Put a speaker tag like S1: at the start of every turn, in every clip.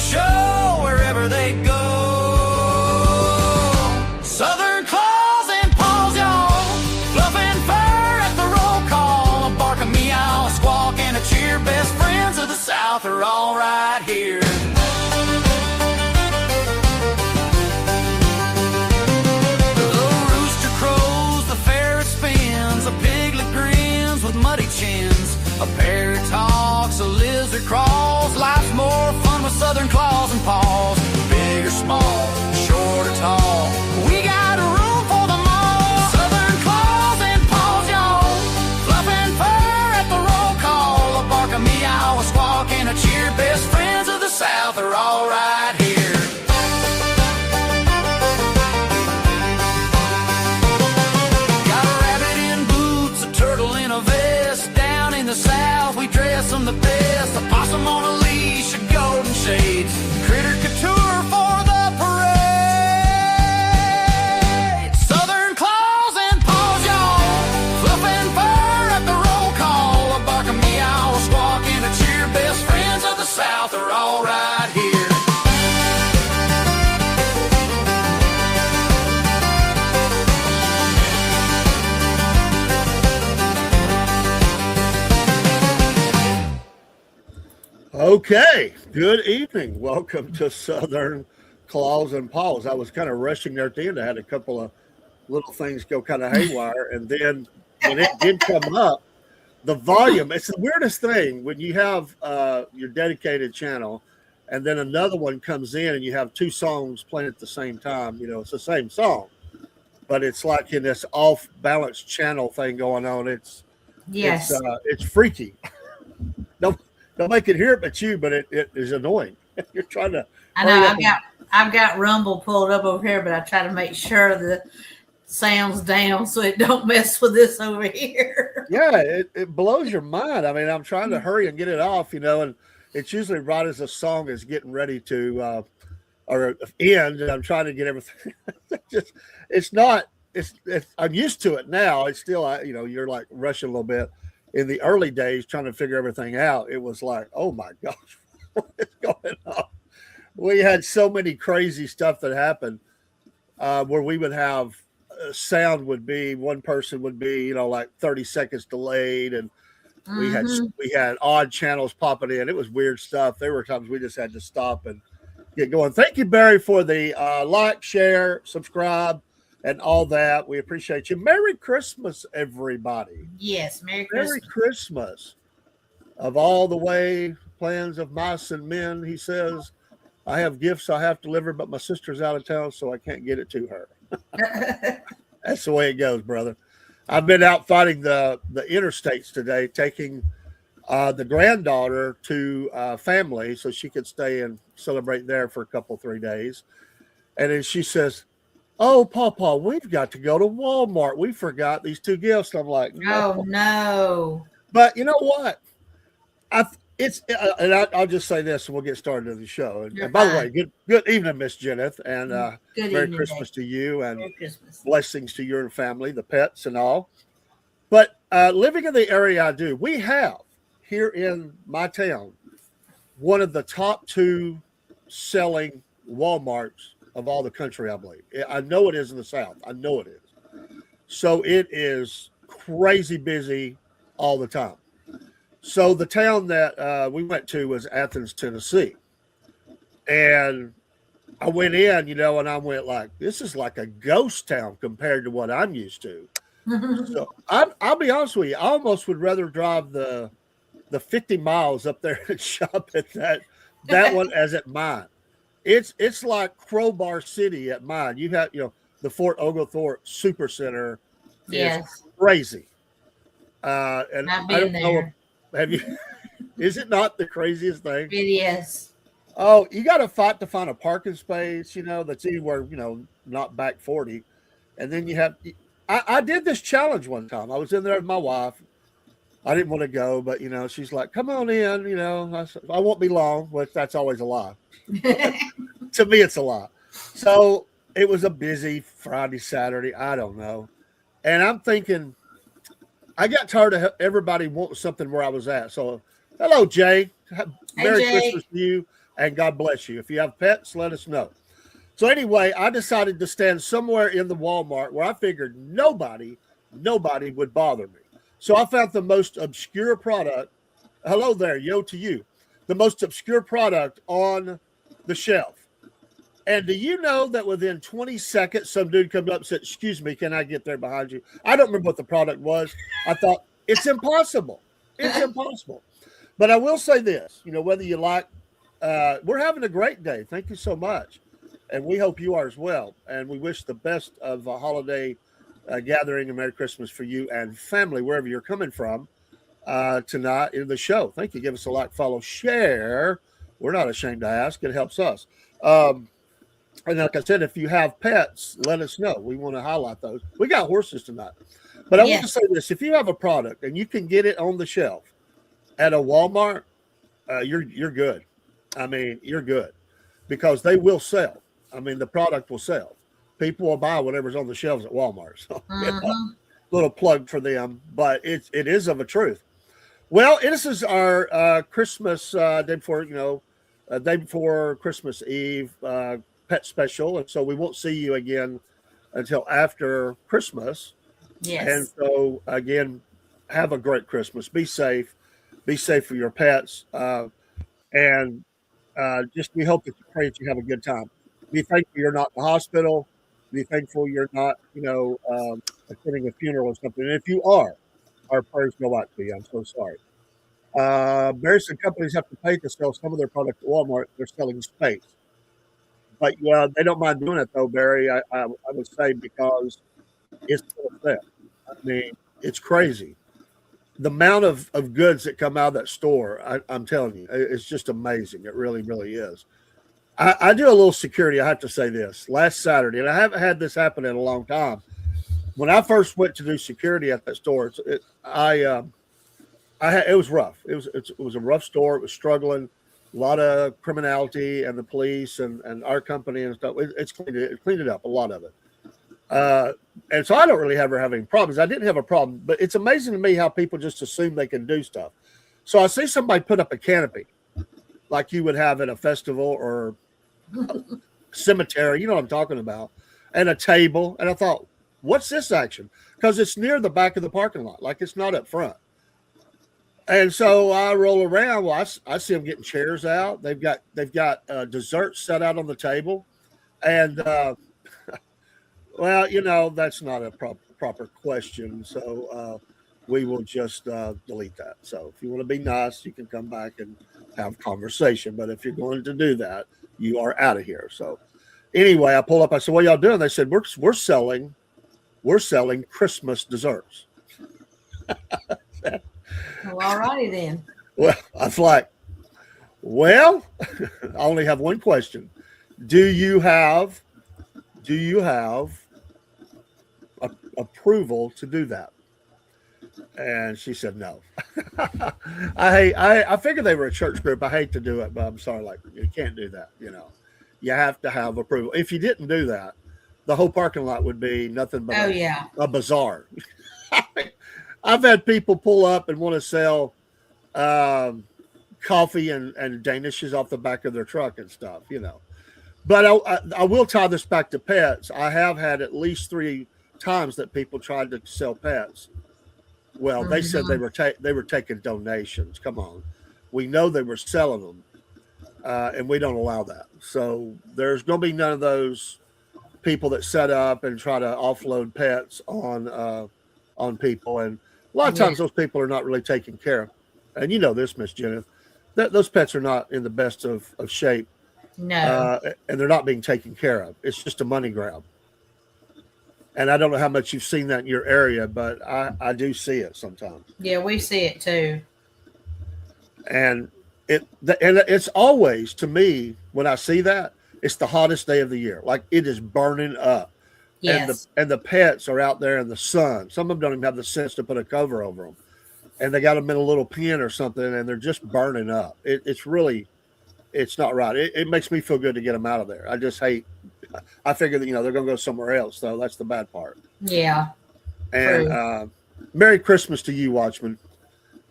S1: show wherever they go. Southern claws and paws, y'all, fluffing fur at the roll call. A bark, a meow, a squawk, and a cheer. Best friends of the South are all right here. Muddy chins, a parrot talks, a lizard crawls. Life's more fun with Southern claws and paws. Big or small, short or tall, we got room for them all. Southern claws and paws, y'all, fluffing fur at the roll call. A bark, a meow, a squawk, and a cheer. Best friends of the South are all right here. The South, we dress them the best. A possum on a leash, a golden shades, critter couture for the parade. Southern claws and paws, y'all, fluffing fur at the roll call. A bark, a meow, a squawk, and a cheer. Best friends of the South are all right here.
S2: Okay, good evening. Welcome to Southern Claws and Paws. I was kind of rushing there at the end. I had a couple of little things go kind of haywire. And then when it did come up, the volume, it's the weirdest thing when you have your dedicated channel and then another one comes in and you have two songs playing at the same time. You know, it's the same song, but it's like in this off balance channel thing going on. It's freaky. Nobody can hear it but you, but it is annoying. You're trying to.
S3: I know. I've got Rumble pulled up over here, but I try to make sure the sound's down so it don't mess with this over here.
S2: Yeah, it blows your mind. I mean, I'm trying to hurry and get it off, you know, and it's usually right as a song is getting ready to or end, and I'm trying to get everything. It's not. I'm used to it now. It's still, you know, you're like rushing a little bit. In the early days, trying to figure everything out, it was like, oh my gosh, what is going on? We had so many crazy stuff that happened where we would have sound would be, one person would be, you know, like 30 seconds delayed. And we had odd channels popping in. It was weird stuff. There were times we just had to stop and get going. Thank you, Barry, for the like, share, subscribe, and all that. We appreciate you. Merry Christmas, everybody.
S3: Yes, Merry Christmas.
S2: Merry Christmas. Of all the way plans of mice and men, he says, I have gifts I have to deliver, but my sister's out of town, so I can't get it to her. That's the way it goes, brother. I've been out fighting the interstates today, taking the granddaughter to family so she could stay and celebrate there for a couple, 3 days. And then she says, oh, Papa, we've got to go to Walmart. We forgot these two gifts. I'm like, no.
S3: Oh, no.
S2: But you know what? I'll just say this, and we'll get started on the show. And by the way, good evening, Miss Jenneth, and Merry Christmas to you, and blessings to your family, the pets, and all. But living in the area I do, we have here in my town one of the top 2 selling Walmarts of all the country, I believe. I know it is in the South. I know it is. So it is crazy busy all the time. So the town that we went to was Athens, Tennessee. And I went in, you know, and I went like, this is like a ghost town compared to what I'm used to. So I'll be honest with you, I almost would rather drive the 50 miles up there and shop at that one as at mine. It's like Crowbar City at mine. You have, you know, the Fort Oglethorpe Super Center is crazy. And
S3: I've
S2: I don't
S3: been
S2: know.
S3: there.
S2: Have you? Is it not the craziest thing?
S3: It is.
S2: Oh, you got to fight to find a parking space, you know, that's anywhere, you know, not back 40. And then you have. I did this challenge one time. I was in there with my wife. I didn't want to go, but, you know, she's like, come on in, you know. I said, I won't be long, which that's always a lie. To me, it's a lie. So it was a busy Friday, Saturday. I don't know. And I'm thinking, I got tired of everybody wanting something where I was at. So, hello, Jay. Merry
S3: Jay.
S2: Christmas to you. and God bless you. If you have pets, let us know. So anyway, I decided to stand somewhere in the Walmart where I figured nobody would bother me. So I found the most obscure product. Hello there, yo to you. The most obscure product on the shelf. And do you know that within 20 seconds, some dude comes up and said, "Excuse me, can I get there behind you?" I don't remember what the product was. I thought, it's impossible. It's impossible. But I will say this, whether you like, we're having a great day. Thank you so much. And we hope you are as well. And we wish the best of a holiday gathering and Merry Christmas for you and family, wherever you're coming from tonight in the show. Thank you. Give us a like, follow, share. We're not ashamed to ask. It helps us. And like I said, if you have pets, let us know. We want to highlight those. We got horses tonight. But I want to say this. If you have a product and you can get it on the shelf at a Walmart, you're good. I mean, you're good. Because they will sell. I mean, the product will sell. People will buy whatever's on the shelves at Walmart. So, little plug for them. But it is of a truth. Well, this is our Christmas day before Christmas Eve pet special, and so we won't see you again until after Christmas.
S3: Yes.
S2: And so again, have a great Christmas. Be safe for your pets, and just we hope that you pray that you have a good time. Be thankful you're not in the hospital. Be thankful you're not, attending a funeral or something. And if you are, our prayers go out to you. I'm so sorry. Various companies have to pay to sell some of their products at Walmart. They're selling space. But they don't mind doing it, though, Barry, I would say, because it's full of theft. I mean, it's crazy. The amount of goods that come out of that store, I'm telling you, it's just amazing. It really, really is. I do a little security. I have to say this. Last Saturday, and I haven't had this happen in a long time. When I first went to do security at that store, it was rough. It was a rough store. It was struggling. A lot of criminality, and the police and our company and stuff. It cleaned it up, a lot of it. And so I don't really ever have any problems. I didn't have a problem, but it's amazing to me how people just assume they can do stuff. So I see somebody put up a canopy like you would have at a festival or a cemetery, you know what I'm talking about, and a table. And I thought, what's this action? Because it's near the back of the parking lot, like it's not up front. And so I roll around. Well, I see them getting chairs out. They've got desserts set out on the table, and well, that's not a proper question. So we will just delete that. So if you want to be nice, you can come back and have conversation. But if you're going to do that, you are out of here. So anyway, I pull up. I said, "What y'all doing?" They said, "We're selling Christmas desserts."
S3: Well, all righty then.
S2: Well, I was like, I only have one question. Do you have approval to do that? And she said no. I figured they were a church group. I hate to do it, but I'm sorry, like, you can't do that. You have to have approval. If you didn't do that, the whole parking lot would be nothing but a bazaar. I've had people pull up and want to sell coffee and Danishes off the back of their truck and stuff, But I will tie this back to pets. I have had at least 3 times that people tried to sell pets. Well, they said they were taking donations. Come on. We know they were selling them, and we don't allow that. So there's going to be none of those people that set up and try to offload pets on people. And a lot of times those people are not really taken care of. And you know this, Miss Jennifer, those pets are not in the best of shape.
S3: No.
S2: And they're not being taken care of. It's just a money grab. And I don't know how much you've seen that in your area, but I do see it sometimes.
S3: Yeah, we see it too.
S2: And it's always, to me, when I see that, it's the hottest day of the year. Like, it is burning up.
S3: Yes.
S2: And the pets are out there in the sun. Some of them don't even have the sense to put a cover over them. And they got them in a little pen or something, and they're just burning up. It's not right. It makes me feel good to get them out of there. I just hate. I figure that they're going to go somewhere else. So that's the bad part.
S3: Yeah.
S2: And Merry Christmas to you, Watchman.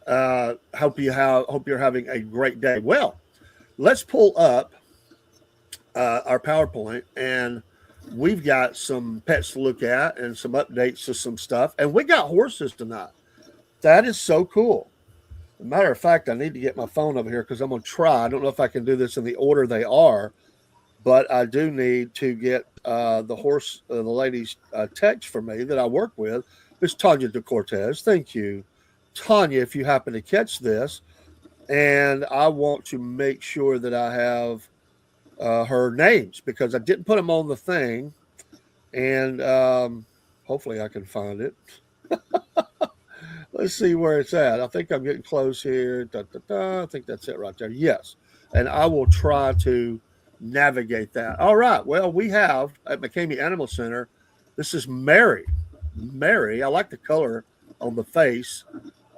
S2: Hope you're having a great day. Well, let's pull up our PowerPoint, and we've got some pets to look at and some updates to some stuff. And we got horses tonight. That is so cool. As a matter of fact, I need to get my phone over here because I'm going to try. I don't know if I can do this in the order they are, but I do need to get the lady's text for me that I work with. It's Tanya de Cortez. Thank you, Tanya, if you happen to catch this. And I want to make sure that I have her names because I didn't put them on the thing. And hopefully I can find it. Let's see where it's at. I think I'm getting close here. Da, da, da. I think that's it right there. Yes. And I will try to navigate that. All right. Well, we have at McCamey Animal Center, this is Mary. Mary, I like the color on the face.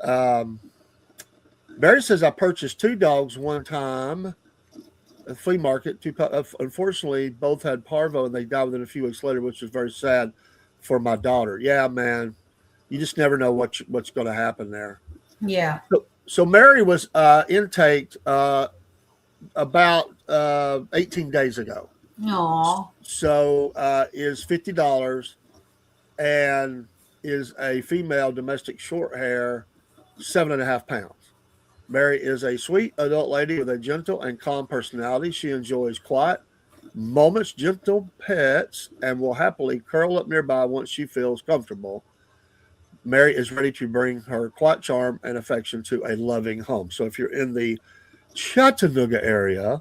S2: Mary says, I purchased 2 dogs one time at the flea market. Unfortunately, both had parvo and they died within a few weeks later, which was very sad for my daughter. Yeah, man. You just never know what's going to happen there.
S3: Yeah.
S2: So Mary was intaked about 18 days ago.
S3: Aww.
S2: So is $50 and is a female domestic short hair, 7.5 pounds. Mary is a sweet adult lady with a gentle and calm personality. She enjoys quiet moments, gentle pets, and will happily curl up nearby once she feels comfortable. Mary is ready to bring her quiet charm and affection to a loving home. So if you're in the Chattanooga area,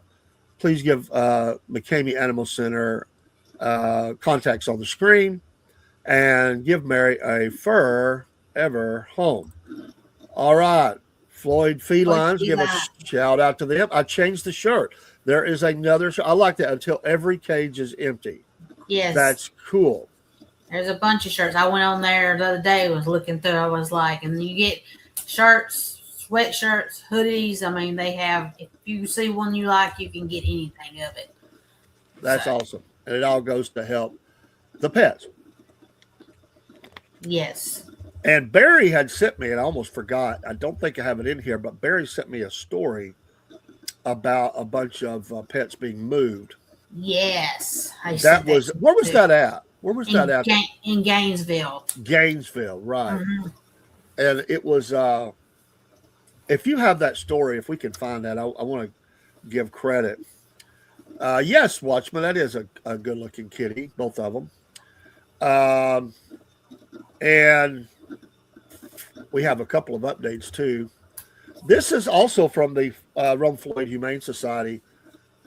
S2: please give McCamey Animal Center contacts on the screen and give Mary a forever home. All right. Floyd Felines, give a shout out to them. I changed the shirt. There is another shirt. I like that until every cage is empty.
S3: Yes.
S2: That's cool.
S3: There's a bunch of shirts. I went on there the other day, was looking through. I was like, and you get shirts, sweatshirts, hoodies. I mean, they have, if you see one you like, you can get anything of it.
S2: That's awesome. And it all goes to help the pets.
S3: Yes.
S2: And Barry had sent me, and I almost forgot. I don't think I have it in here, but Barry sent me a story about a bunch of pets being moved.
S3: Yes.
S2: Where was that at? Where was that at?
S3: In Gainesville.
S2: Gainesville, right.
S3: Mm-hmm.
S2: And it was, if you have that story, if we can find that, I want to give credit. Yes, Watchman, that is a good-looking kitty, both of them. And we have a couple of updates, too. This is also from the Rome Floyd Humane Society.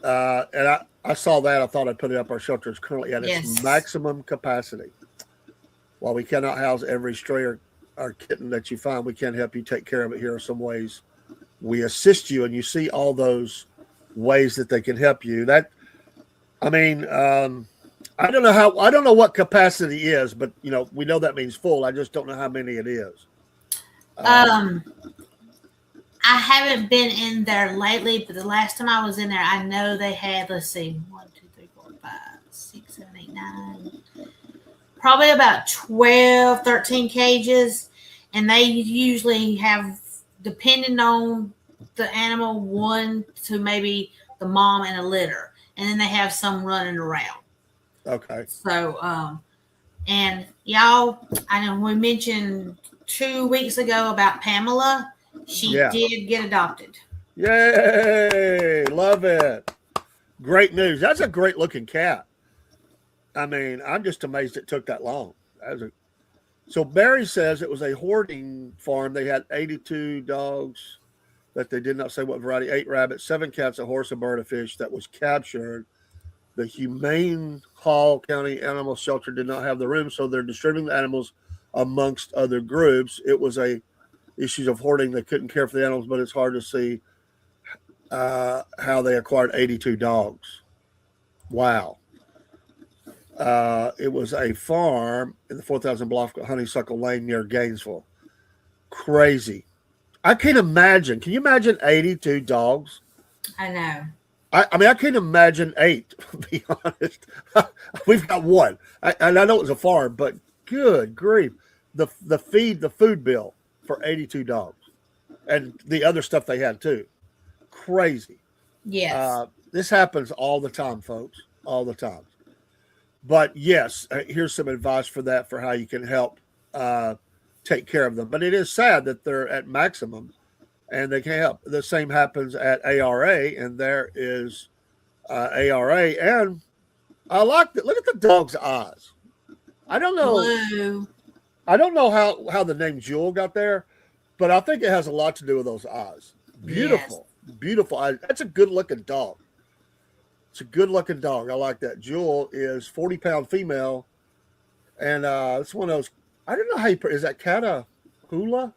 S2: And I saw that. I thought I'd put it up. Our shelter is currently at its maximum capacity. While we cannot house every stray or kitten that you find, we can help you take care of it. Here are some ways we assist you. And you see all those ways that they can help you. I don't know what capacity is, but we know that means full. I just don't know how many it is.
S3: I haven't been in there lately, but the last time I was in there, I know they had, let's see, 1, 2, 3, 4, 5, 6, 7, 8, 9, probably about 12, 13 cages. And they usually have, depending on the animal, 1 to maybe the mom and a litter. And then they have some running around.
S2: Okay.
S3: So, and y'all, I know we mentioned 2 weeks ago about Pamela. She did get adopted.
S2: Yay! Love it. Great news. That's a great looking cat. I mean, I'm just amazed it took that long. So Barry says it was a hoarding farm. They had 82 dogs that they did not say what variety, 8 rabbits, 7 cats, a horse, a bird, a fish that was captured. The Humane Hall County Animal Shelter did not have the room, so they're distributing the animals amongst other groups. It was issues of hoarding. They couldn't care for the animals, but it's hard to see how they acquired 82 dogs. Wow. It was a farm in the 4,000 block of Honeysuckle Lane near Gainesville. Crazy. I can't imagine. Can you imagine 82 dogs?
S3: I know.
S2: I mean, I can't imagine 8, to be honest. We've got 1. And I know it was a farm, but good grief. The food bill for 82 dogs. And the other stuff they had, too. Crazy.
S3: Yes.
S2: This happens all the time, folks, all the time. But yes, here's some advice for that, for how you can help take care of them. But it is sad that they're at maximum and they can't help. The same happens at ARA, and there is ARA. And I like that. Look at the dog's eyes. I don't know.
S3: Blue.
S2: I don't know how the name Jewel got there, but I think it has a lot to do with those eyes. Beautiful, beautiful eyes. That's a good looking dog. It's a good looking dog. I like that. Jewel is 40-pound female, and it's one of those. I don't know how you is that Catahoula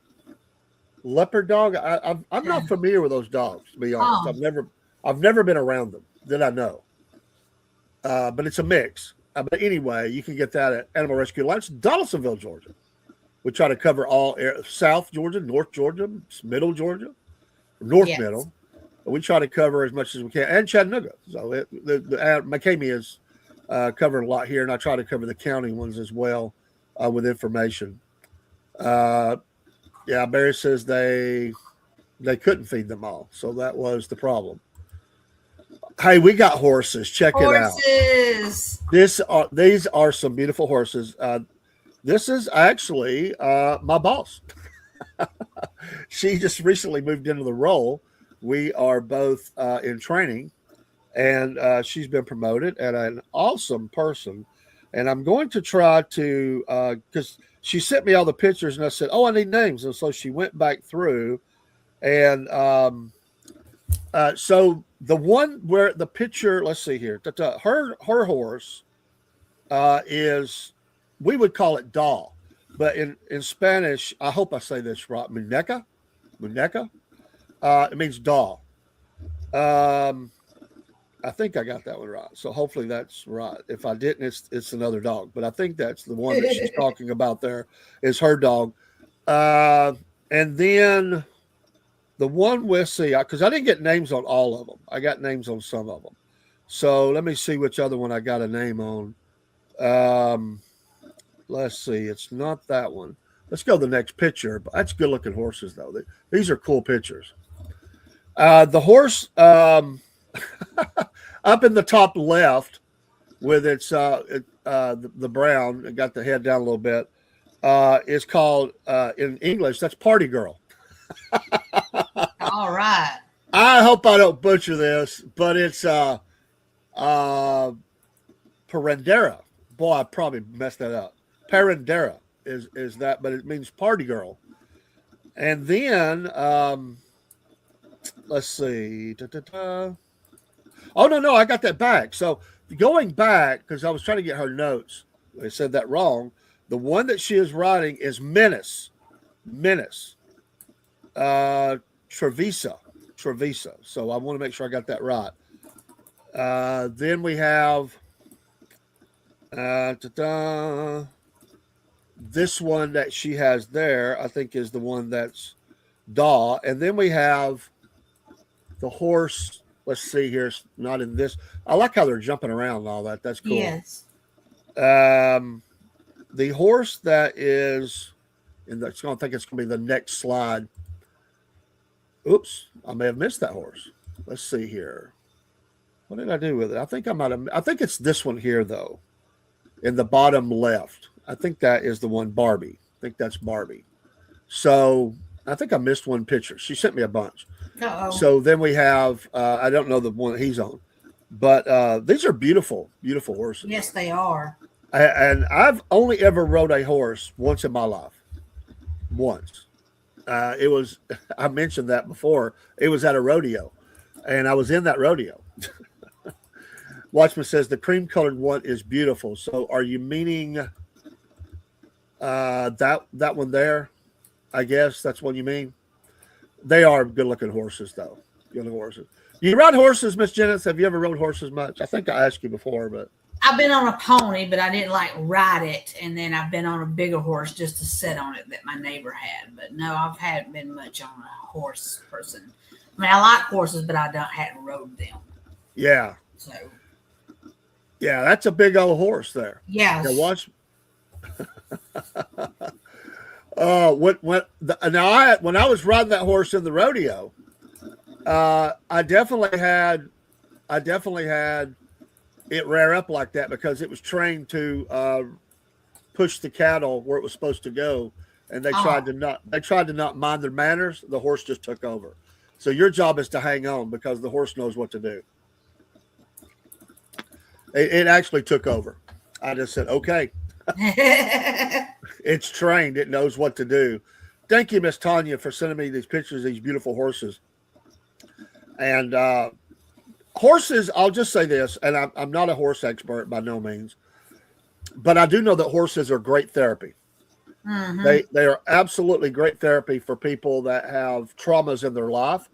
S2: leopard dog. I'm not familiar with those dogs, to be honest. I've never been around them that I know. But it's a mix. But anyway, you can get that at Animal Rescue Alliance, Donaldsonville, Georgia. We try to cover all South Georgia, North Georgia, Middle Georgia, North Middle. We try to cover as much as we can, and Chattanooga. So McCamey is covering a lot here, and I try to cover the county ones as well with information. Barry says they couldn't feed them all, so that was the problem. Hey, we got horses. Check it out. These are some beautiful horses. This is actually my boss. She just recently moved into the role. We are both in training, and she's been promoted, and an awesome person. And I'm going to try to, because she sent me all the pictures, and I said, "Oh, I need names." And so she went back through, and so the one where the picture, let's see here, her horse is, we would call it doll, but in Spanish, I hope I say this right, muñeca. It means doll. I think I got that one right. So hopefully that's right. If I didn't, it's another dog. But I think that's the one that she's talking about there is her dog. And then the one we'll see, because I didn't get names on all of them. I got names on some of them. So let me see which other one I got a name on. Let's see. It's not that one. Let's go to the next picture. That's good looking horses, though. These are cool pictures. The horse up in the top left with its the brown, it got the head down a little bit, is called in English, that's Party Girl.
S3: All right.
S2: I hope I don't butcher this, but it's Parendera. Boy, I probably messed that up. Parendera is that, but it means party girl. And then let's see. Oh, no, I got that back. So going back, because I was trying to get her notes, I said that wrong. The one that she is writing is Menace. Trevisa. So I want to make sure I got that right. Then we have this one that she has there, I think is the one that's Daw. And then we have the horse. Let's see here. It's not in this. I like how they're jumping around and all that. That's cool.
S3: Yes.
S2: The horse that is in the, I think it's going to be the next slide. Oops, I may have missed that horse. Let's see here. What did I do with it? I think it's this one here, though, in the bottom left. I think that is the one, Barbie. I think that's Barbie. So I think I missed one picture. She sent me a bunch.
S3: Uh-oh.
S2: So then we have, I don't know the one that he's on, but these are beautiful, beautiful horses.
S3: Yes, they are.
S2: And I've only ever rode a horse once in my life. Once. It was, I mentioned that before, it was at a rodeo, and I was in that rodeo. Watchman says the cream colored one is beautiful. So are you meaning that one there? I guess that's what you mean. They are good looking horses, though. Good looking horses. You ride horses, Miss Jennings? Have you ever rode horses much? I think I asked you before, but
S3: I've been on a pony, but I didn't ride it. And then I've been on a bigger horse just to sit on it that my neighbor had. But no, I haven't been much on a horse person. I mean, I like horses, but I hadn't rode them.
S2: Yeah.
S3: So.
S2: Yeah, that's a big old horse there.
S3: Yeah.
S2: Watch. When I was riding that horse in the rodeo, I definitely had it rear up like that because it was trained to push the cattle where it was supposed to go, and they tried to not mind their manners. The horse just took over. So your job is to hang on because the horse knows what to do. It actually took over. I just said, okay. It's trained. It knows what to do. Thank you, Miss Tanya, for sending me these pictures of these beautiful horses. And horses, I'll just say this, and I'm not a horse expert by no means, but I do know that horses are great therapy. Mm-hmm. They are absolutely great therapy for people that have traumas in their life.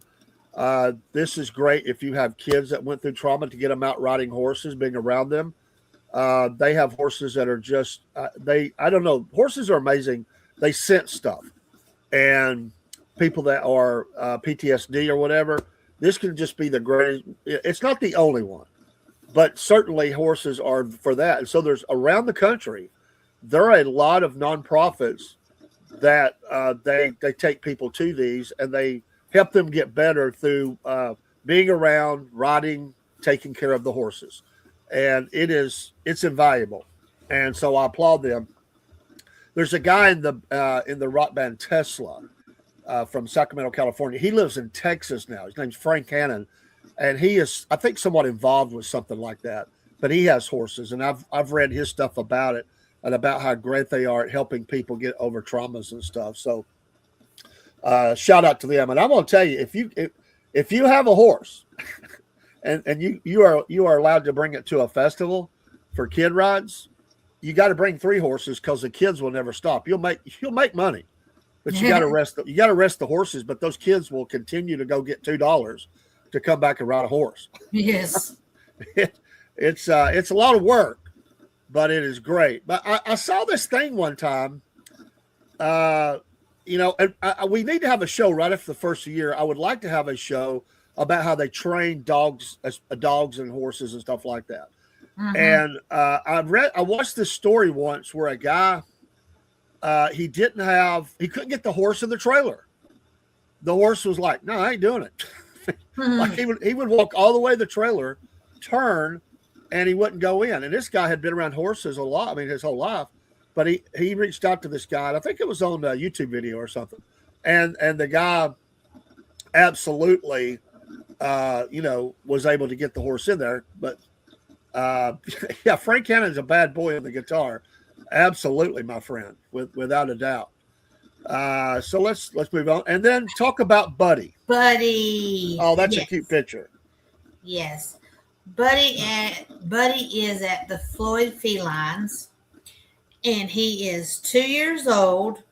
S2: This is great if you have kids that went through trauma, to get them out riding horses, being around them. They have horses that are just, I don't know, horses are amazing. They sense stuff. And people that are PTSD or whatever, this can just be the greatest. It's not the only one, but certainly horses are for that. And so there's around the country, there are a lot of nonprofits that they take people to these, and they help them get better through being around, riding, taking care of the horses. And it's invaluable. And so I applaud them. There's a guy in the rock band Tesla from Sacramento, California. He lives in Texas now. His name's Frank Hannon, and he is, I think, somewhat involved with something like that. But he has horses, and I've read his stuff about it and about how great they are at helping people get over traumas and stuff. So shout out to them. And I'm going to tell you, if you have a horse and you are allowed to bring it to a festival for kid rides, you got to bring 3 horses because the kids will never stop. You'll make money, but you got to rest the horses. But those kids will continue to go get $2 to come back and ride a horse.
S3: Yes,
S2: it's a lot of work, but it is great. But I saw this thing one time. And we need to have a show right after the first year. I would like to have a show about how they train dogs and horses and stuff like that. Mm-hmm. And I watched this story once where a guy, he couldn't get the horse in the trailer. The horse was like, no, I ain't doing it. Like he would walk all the way to the trailer, turn, and he wouldn't go in. And this guy had been around horses a lot. I mean, his whole life. But he reached out to this guy, and I think it was on a YouTube video or something. And the guy absolutely, was able to get the horse in there. But yeah, Frank Cannon's a bad boy on the guitar. Absolutely, my friend, without a doubt. So let's move on, and then talk about Buddy.
S3: Buddy.
S2: Oh, that's a cute picture.
S3: Yes, Buddy is at the Floyd Felines, and he is 2 years old.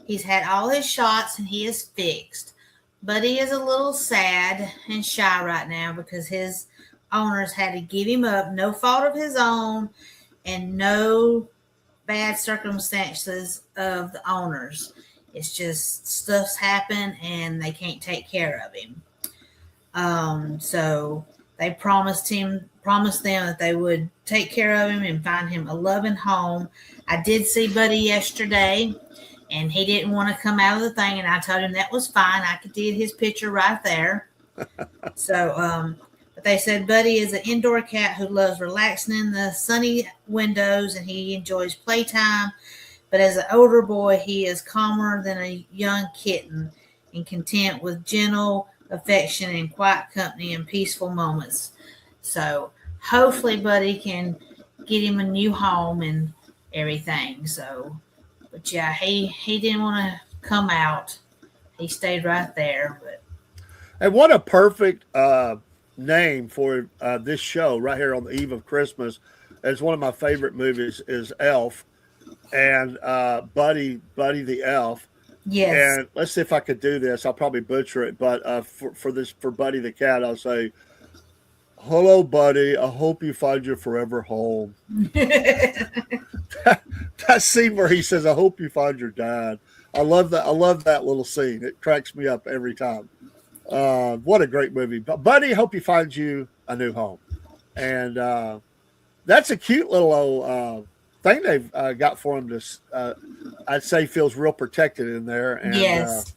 S3: He's had all his shots, and he is fixed. Buddy is a little sad and shy right now because his owners had to give him up, no fault of his own, and no bad circumstances of the owners. It's just stuff's happened and they can't take care of him. So they promised them that they would take care of him and find him a loving home. I did see Buddy yesterday, and he didn't want to come out of the thing, and I told him that was fine. I could get his picture right there. So, but they said Buddy is an indoor cat who loves relaxing in the sunny windows, and he enjoys playtime. But as an older boy, he is calmer than a young kitten and content with gentle affection and quiet company and peaceful moments. So hopefully Buddy can get him a new home and everything. So, but yeah, he didn't want to come out. He stayed right there. But
S2: and what a perfect name for this show right here on the eve of Christmas. It's one of my favorite movies is Elf, and Buddy the Elf.
S3: Yes.
S2: And let's see if I could do this. I'll probably butcher it, but for Buddy the cat, I'll say, "Hello, Buddy. I hope you find your forever home." that scene where he says, "I hope you find your dad." I love that. I love that little scene. It cracks me up every time. What a great movie. But Buddy, hope he finds you a new home. And that's a cute little old thing they've got for him to, I'd say feels real protected in there. And,
S3: yes.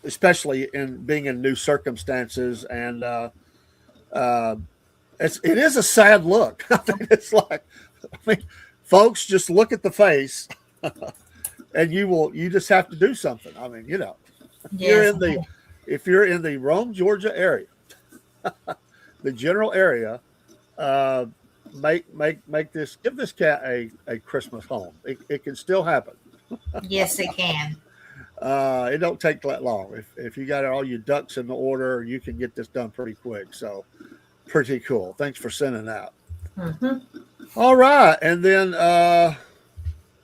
S2: especially in being in new circumstances. And it is a sad look. I mean, it's like, I mean, folks, just look at the face, and you just have to do something. I mean,
S3: Yes.
S2: if you're in the Rome, Georgia area, the general area, give this cat a Christmas home. It can still happen.
S3: Yes, it can.
S2: It don't take that long. If you got all your ducks in the order, you can get this done pretty quick. So pretty cool. Thanks for sending that.
S3: Mm-hmm.
S2: All right. And then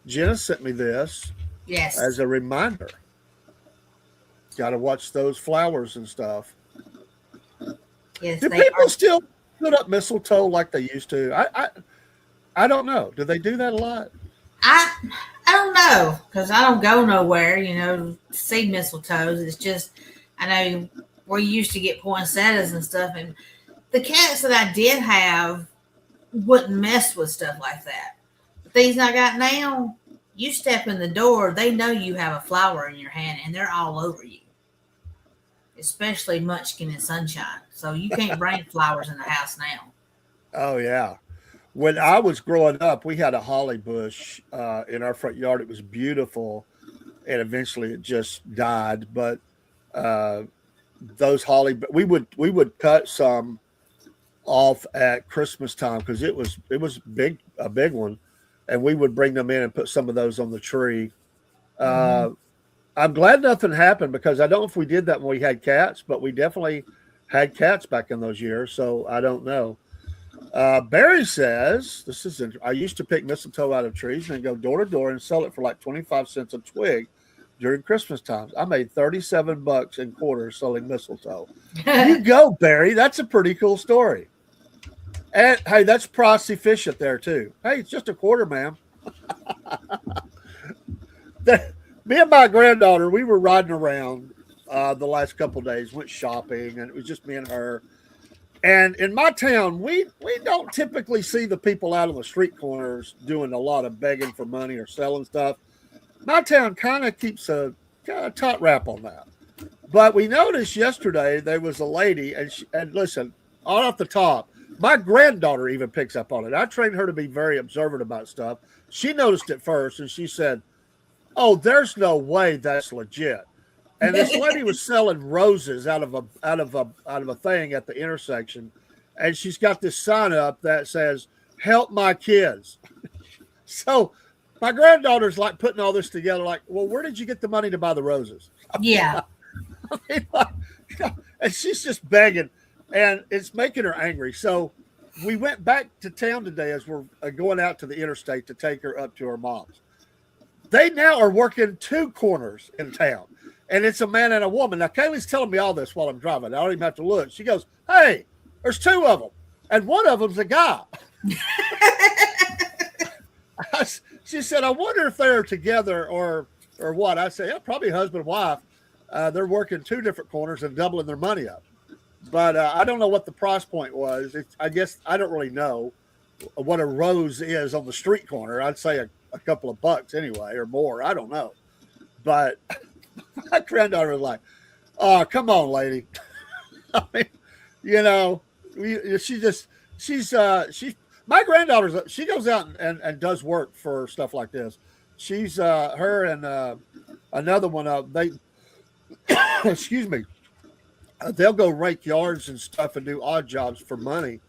S2: Jenna sent me this as a reminder. Got to watch those flowers and stuff.
S3: Yes,
S2: do people still put up mistletoe like they used to? I don't know. Do they do that a lot?
S3: I don't know, because I don't go nowhere, to see mistletoes. It's just, I know we used to get poinsettias and stuff, and the cats that I did have wouldn't mess with stuff like that. The things I got now, you step in the door, they know you have a flower in your hand, and they're all over you, especially Munchkin and Sunshine. So you can't bring flowers in the house now.
S2: Oh, yeah. When I was growing up, we had a holly bush in our front yard. It was beautiful, and eventually it just died. But those holly, we would cut some off at Christmas time because it was a big one, and we would bring them in and put some of those on the tree. I'm glad nothing happened, because I don't know if we did that when we had cats, but we definitely had cats back in those years. So I don't know. Barry says, I used to pick mistletoe out of trees and go door to door and sell it for like 25 cents a twig during Christmas times. I made $37 in quarters selling mistletoe. You go, Barry. That's a pretty cool story. And hey, that's price efficient there too. Hey, it's just a quarter, ma'am. Me and my granddaughter, we were riding around the last couple of days, went shopping, and it was just me and her. And in my town, we don't typically see the people out on the street corners doing a lot of begging for money or selling stuff. My town kind of keeps a tight wrap on that. But we noticed yesterday there was a lady, and listen, all off the top, my granddaughter even picks up on it. I trained her to be very observant about stuff. She noticed it first, and she said, "Oh, there's no way that's legit." And this lady was selling roses out of a thing at the intersection, and she's got this sign up that says, "Help my kids." So my granddaughter's like putting all this together, like, well, where did you get the money to buy the roses?
S3: Yeah.
S2: I mean, and she's just begging, and it's making her angry. So we went back to town today as we're going out to the interstate to take her up to her mom's. They now are working two corners in town. And it's a man and a woman. Now, Kaylee's telling me all this while I'm driving. I don't even have to look. She goes, "Hey, there's two of them. And one of them's a guy." She said, "I wonder if they're together or what." I said, "Yeah, probably husband and wife. They're working two different corners and doubling their money up." But I don't know what the price point was. I guess I don't really know what a rose is on the street corner. I'd say a couple of bucks anyway, or more. I don't know. But my granddaughter was like, "Oh, come on, lady." I mean, she's my granddaughter. She goes out and does work for stuff like this. She's her and another one. They excuse me. They'll go rake yards and stuff and do odd jobs for money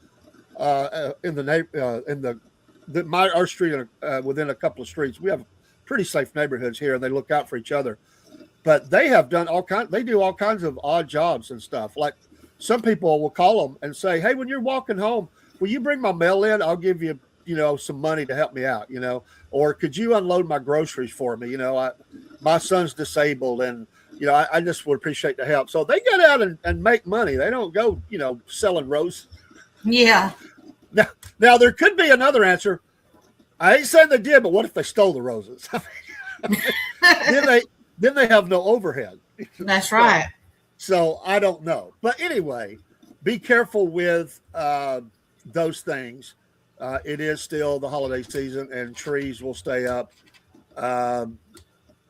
S2: in our street within a couple of streets. We have pretty safe neighborhoods here, and they look out for each other. But they have done they do all kinds of odd jobs and stuff. Like some people will call them and say, "Hey, when you're walking home, will you bring my mail in? I'll give you, some money to help me out, or could you unload my groceries for me? My son's disabled, and, I just would appreciate the help." So they get out and make money. They don't go, selling roses.
S3: Yeah.
S2: Now there could be another answer. I ain't saying they did, but what if they stole the roses? Then they have no overhead.
S3: That's right.
S2: So I don't know. But anyway, be careful with those things. It is still the holiday season, and trees will stay up.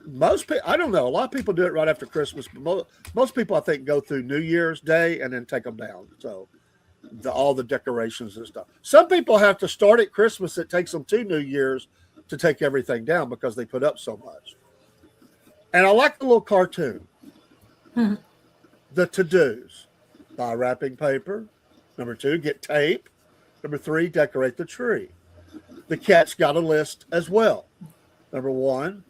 S2: most people, I don't know. A lot of people do it right after Christmas, but most people, I think, go through New Year's Day and then take them down. So all the decorations and stuff. Some people have to start at Christmas. It takes them 2 New Years to take everything down because they put up so much. And I like the little cartoon. The to-dos: buy wrapping paper. Number 2, get tape. Number 3, decorate the tree. The cat's got a list as well. Number 1,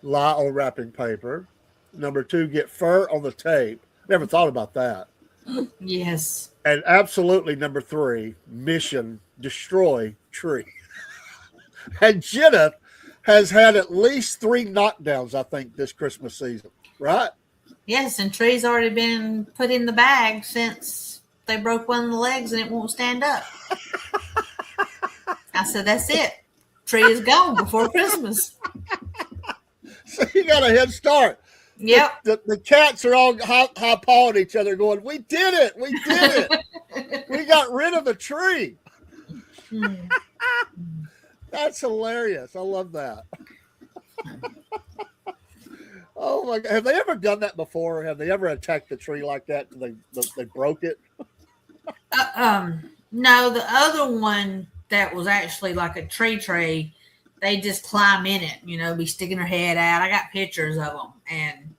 S2: lie on wrapping paper. Number 2, get fur on the tape. Never thought about that.
S3: Yes.
S2: And absolutely number 3, mission, destroy tree. And Jenna has had at least 3 knockdowns, I think, this Christmas season, right?
S3: Yes, and tree's already been put in the bag since they broke one of the legs and it won't stand up. I said, that's it. Tree is gone before Christmas.
S2: So you got a head start.
S3: Yep.
S2: The cats are all high pawing each other going, we did it. We did it. We got rid of the tree. That's hilarious. I love that. Oh my God. Have they ever done that before? Have they ever attacked the tree like that? They broke it?
S3: No, the other one that was actually like a tree tray, they just climb in it, be sticking their head out. I got pictures of them,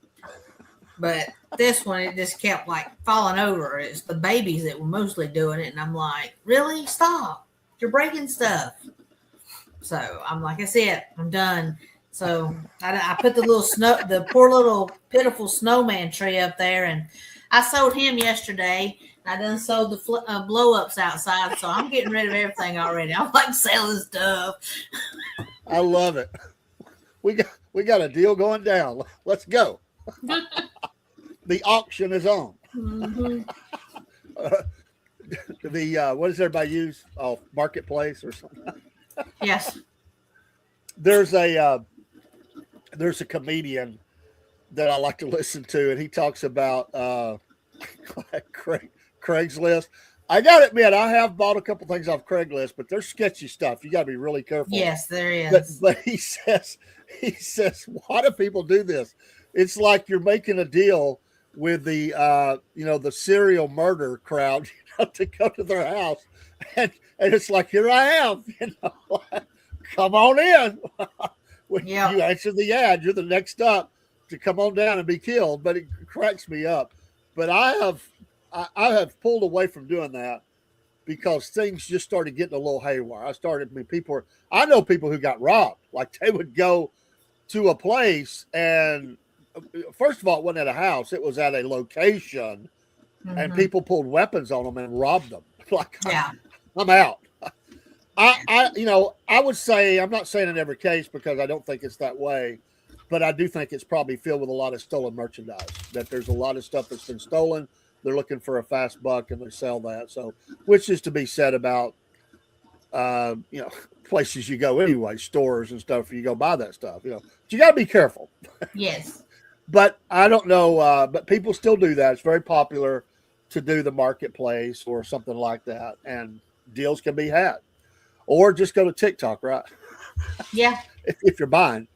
S3: but this one, it just kept like falling over. It's the babies that were mostly doing it, and I'm like, really? Stop! You're breaking stuff. So I'm like, that's it. I'm done. So I put the poor little pitiful snowman tree up there, and I sold him yesterday. I done sold the blow-ups outside, so I'm getting rid of everything already. I'm like selling stuff.
S2: I love it. We got a deal going down. Let's go. The auction is on.
S3: Mm-hmm.
S2: What does everybody use? Oh, Marketplace or something.
S3: Yes.
S2: There's a comedian that I like to listen to, and he talks about Craigslist. I gotta admit, I have bought a couple things off Craigslist, but they're sketchy stuff. You gotta be really careful.
S3: Yes, there is.
S2: But he says, why do people do this? It's like you're making a deal with the serial murder crowd, to go to their house, and it's like, here I am, come on in. When you answer the ad, you're the next up to come on down and be killed. But it cracks me up. But I have pulled away from doing that because things just started getting a little haywire. I know people who got robbed. Like, they would go to a place, and first of all, it wasn't at a house. It was at a location, and people pulled weapons on them and robbed them. Like, I'm out. I would say, I'm not saying in every case because I don't think it's that way, but I do think it's probably filled with a lot of stolen merchandise, that there's a lot of stuff that's been stolen. They're looking for a fast buck and they sell that. So, which is to be said about, places you go anyway, stores and stuff, you go buy that stuff, but you got to be careful.
S3: Yes.
S2: But I don't know, but people still do that. It's very popular to do the Marketplace or something like that, and deals can be had. Or just go to TikTok, right? Yeah. if you're buying.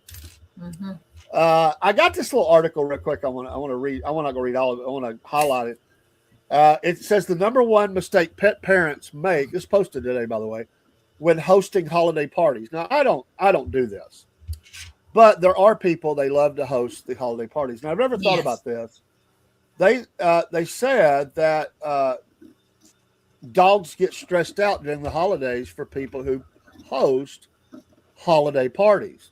S2: Mm-hmm. I got this little article real quick. I want to read. I want to go read all of it. I want to highlight it. It says the number one mistake pet parents make. This posted today, by the way, when hosting holiday parties. Now, I don't do this, but there are people, they love to host the holiday parties. Now, I've never thought about this. They said that dogs get stressed out during the holidays for people who host holiday parties.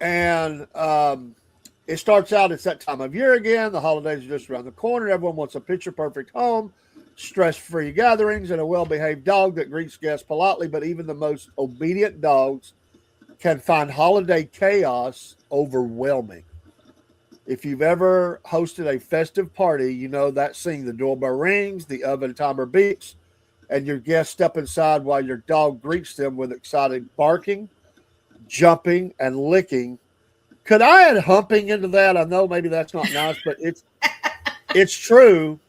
S2: And it starts out, it's that time of year again. The holidays are just around the corner. Everyone wants a picture-perfect home, stress-free gatherings, and a well-behaved dog that greets guests politely. But even the most obedient dogs can find holiday chaos overwhelming. If you've ever hosted a festive party, you know that scene. The doorbell rings, the oven timer beeps, and your guests step inside while your dog greets them with excited barking, jumping, and licking. Could I add humping into that? I know maybe that's not nice, but it's true.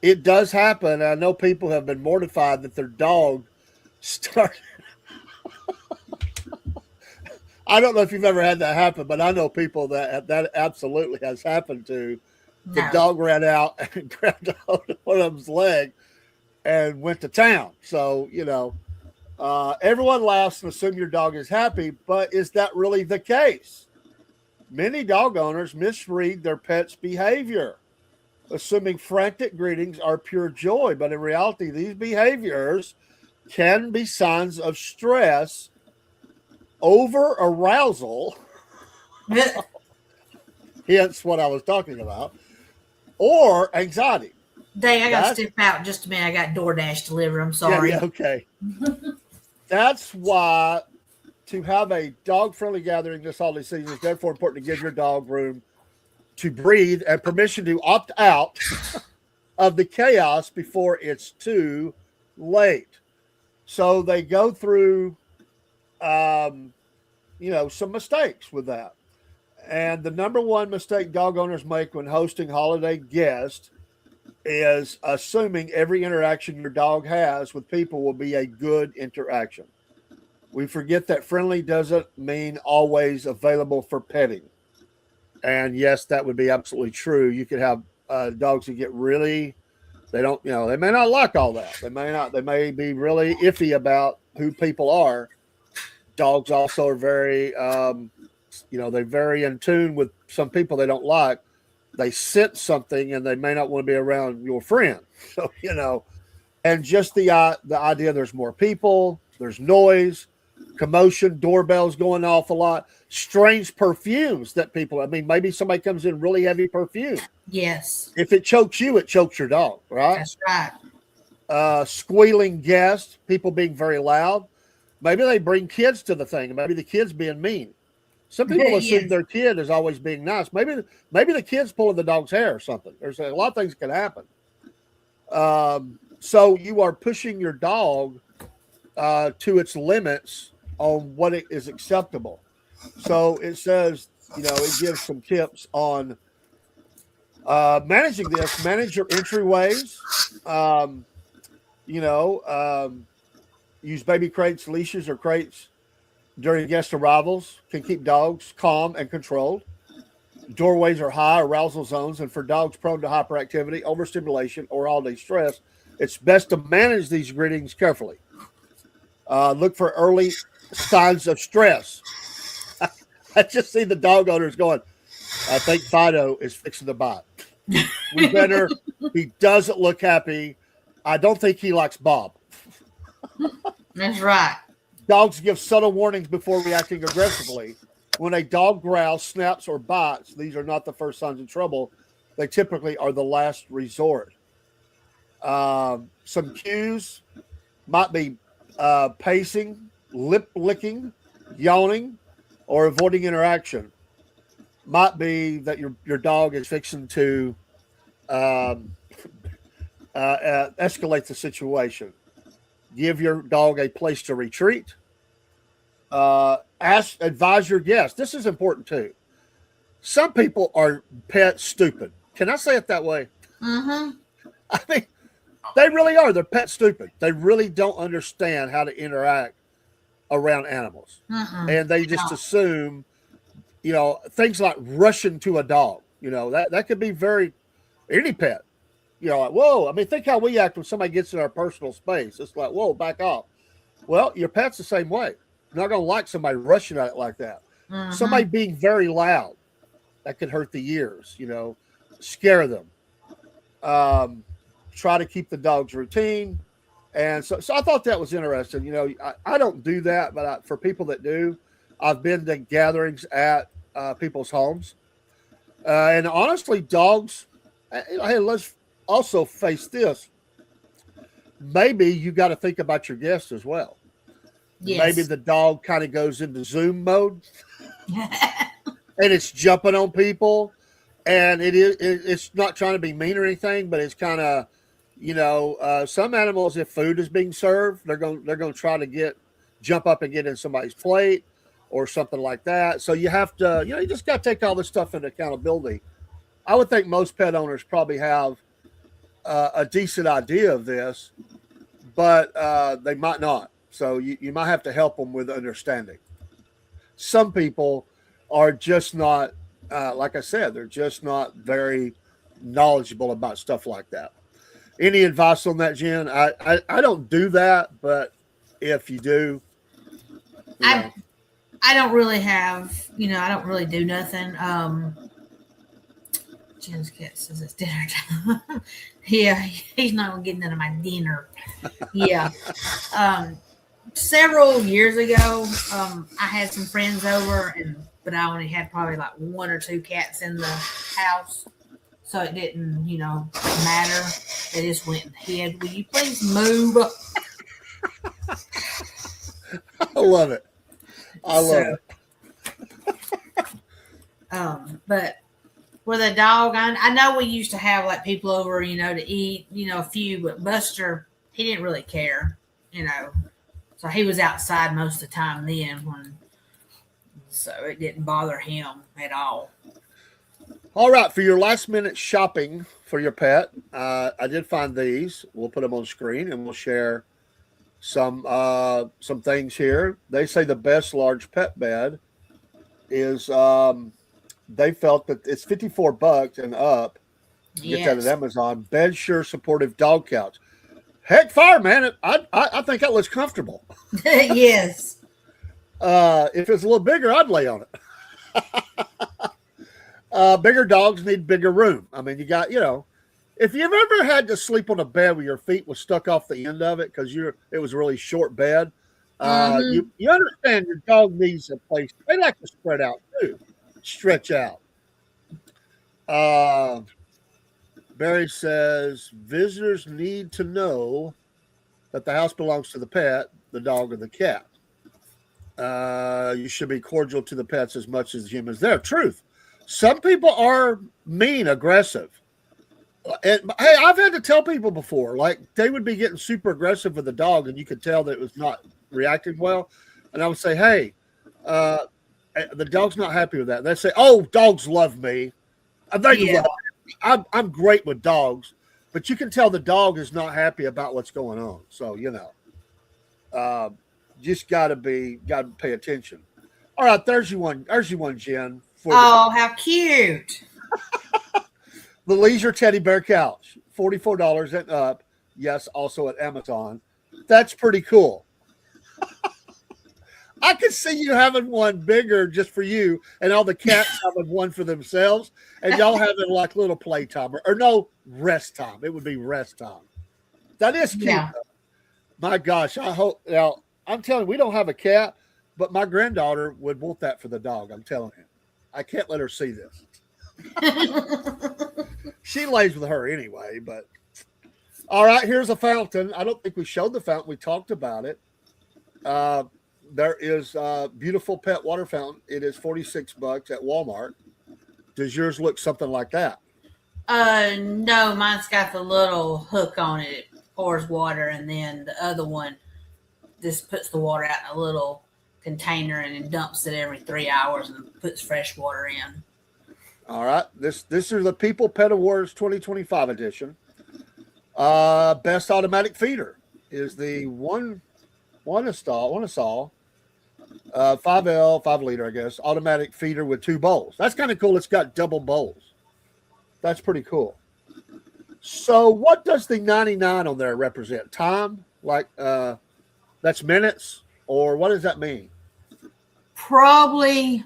S2: It does happen. I know people have been mortified that their dog started. I don't know if you've ever had that happen, but I know people that absolutely has happened to. The dog ran out and grabbed hold of one of them's leg and went to town. So, everyone laughs and assume your dog is happy, but is that really the case? Many dog owners misread their pet's behavior, assuming frantic greetings are pure joy. But in reality, these behaviors can be signs of stress, over arousal, hence what I was talking about, or anxiety.
S3: I got to step out just a minute. I got DoorDash delivered. I'm sorry.
S2: Yeah, okay. That's why to have a dog-friendly gathering this holiday season is therefore important to give your dog room to breathe and permission to opt out of the chaos before it's too late. So they go through, some mistakes with that. And the number one mistake dog owners make when hosting holiday guests is assuming every interaction your dog has with people will be a good interaction. We forget that friendly doesn't mean always available for petting. And yes, that would be absolutely true. You could have dogs that get really, they may not like all that. They may be really iffy about who people are. Dogs also are very, they're very in tune with some people they don't like. They sense something and they may not want to be around your friend. So, and just the idea there's more people, there's noise, commotion, doorbells going off a lot, strange perfumes that maybe somebody comes in really heavy perfume.
S3: Yes.
S2: If it chokes you, it chokes your dog, right?
S3: That's right.
S2: Squealing guests, people being very loud. Maybe they bring kids to the thing. Maybe the kid's being mean. Some people assume their kid is always being nice. Maybe the kid's pulling the dog's hair or something. There's a lot of things that can happen. So you are pushing your dog to its limits on what is acceptable. So it says, it gives some tips on managing this. Manage your entryways. Use baby crates, leashes, or crates during guest arrivals. Can keep dogs calm and controlled. Doorways are high arousal zones, and for dogs prone to hyperactivity, overstimulation, or all-day stress, it's best to manage these greetings carefully. Look for early signs of stress. I just see the dog owners going, I think Fido is fixing to bite. He doesn't look happy. I don't think he likes Bob.
S3: That's right.
S2: Dogs give subtle warnings before reacting aggressively. When a dog growls, snaps, or bites, these are not the first signs of trouble. They typically are the last resort. Some cues might be pacing, lip licking, yawning, or avoiding interaction. Might be that your dog is fixing to escalate the situation. Give your dog a place to retreat. Advise your guests. This is important too. Some people are pet stupid. Can I say it that way?
S3: Mm-hmm.
S2: I mean, they really are. They're pet stupid. They really don't understand how to interact around animals.
S3: Mm-mm.
S2: And they just assume, things like rushing to a dog. That could be any pet. Whoa. I mean, think how we act when somebody gets in our personal space. It's like, whoa, back off. Well, your pet's the same way. You're not going to like somebody rushing at it like that.
S3: Mm-hmm.
S2: Somebody being very loud, that could hurt the ears, scare them. Try to keep the dog's routine. And so I thought that was interesting. I don't do that, but for people that do, I've been to gatherings at people's homes. And honestly, dogs, hey, let's also face this. Maybe you got to think about your guests as well. Yes. Maybe the dog kind of goes into Zoom mode and it's jumping on people, and it's not trying to be mean or anything, but it's kind of, some animals, if food is being served, they're going to try to jump up and get in somebody's plate or something like that. So you have to, you just got to take all this stuff into accountability. I would think most pet owners probably have a decent idea of this, but they might not. So you might have to help them with understanding. some people are just not, like I said, they're just not very knowledgeable about stuff like that. Any advice on that, Jen? I don't do that, but if you do,
S3: I don't really have, I don't really do nothing. Jen's cat says it's dinner time. Yeah, he's not gonna get none of my dinner. Yeah. Several years ago, I had some friends over, but I only had probably like 1 or 2 cats in the house, so it didn't, matter. They just went ahead. Will you please move?
S2: I love it. I love
S3: it. But with a dog, I know we used to have like people over, to eat, a few, but Buster, he didn't really care, So he was outside most of the time then, so it didn't bother him at all.
S2: All right, for your last minute shopping for your pet, I did find these. We'll put them on screen and we'll share some things here. They say the best large pet bed is they felt that it's $54 and up. You get that at Amazon. BedSure supportive dog couch. Heck, fire, man! I think that looks comfortable.
S3: Yes.
S2: If it's a little bigger, I'd lay on it. Bigger dogs need bigger room. I mean, you got, if you've ever had to sleep on a bed where your feet was stuck off the end of it because it was a really short bed, you understand your dog needs a place. They like to spread out too, stretch out. Barry says visitors need to know that the house belongs to the pet, the dog, or the cat. You should be cordial to the pets as much as humans. There, truth. Some people are mean, aggressive. And hey, I've had to tell people before, like they would be getting super aggressive with the dog, and you could tell that it was not reacting well. And I would say, hey, the dog's not happy with that. And they'd say, oh, dogs love me. Love me. I'm great with dogs, but you can tell the dog is not happy about what's going on. So, just gotta pay attention. All right, there's you one, Jen.
S3: How cute.
S2: The Leisure Teddy Bear Couch, $44 and up. Yes, also at Amazon. That's pretty cool. I could see you having one bigger just for you and all the cats having one for themselves and y'all having like little playtime or no rest time. It would be rest time. That is cute. Yeah. My gosh, I hope now I'm telling you, we don't have a cat, but my granddaughter would want that for the dog. I'm telling you. I can't let her see this. She lays with her anyway, but all right, here's a fountain. I don't think we showed the fountain. We talked about it. There is a beautiful pet water fountain. It is $46 at Walmart. Does yours look something like that?
S3: No, mine's got the little hook on it. It pours water, and then the other one just puts the water out in a little container and then dumps it every 3 hours and puts fresh water in.
S2: All right. This is the People Pet Awards 2025 edition. Best automatic feeder is the one Oneasol 5L 5 liter, I guess, automatic feeder with 2 bowls. That's kind of cool. It's got double bowls. That's pretty cool. So what does the 99 on there represent? Time? Like that's minutes? Or what does that mean?
S3: Probably.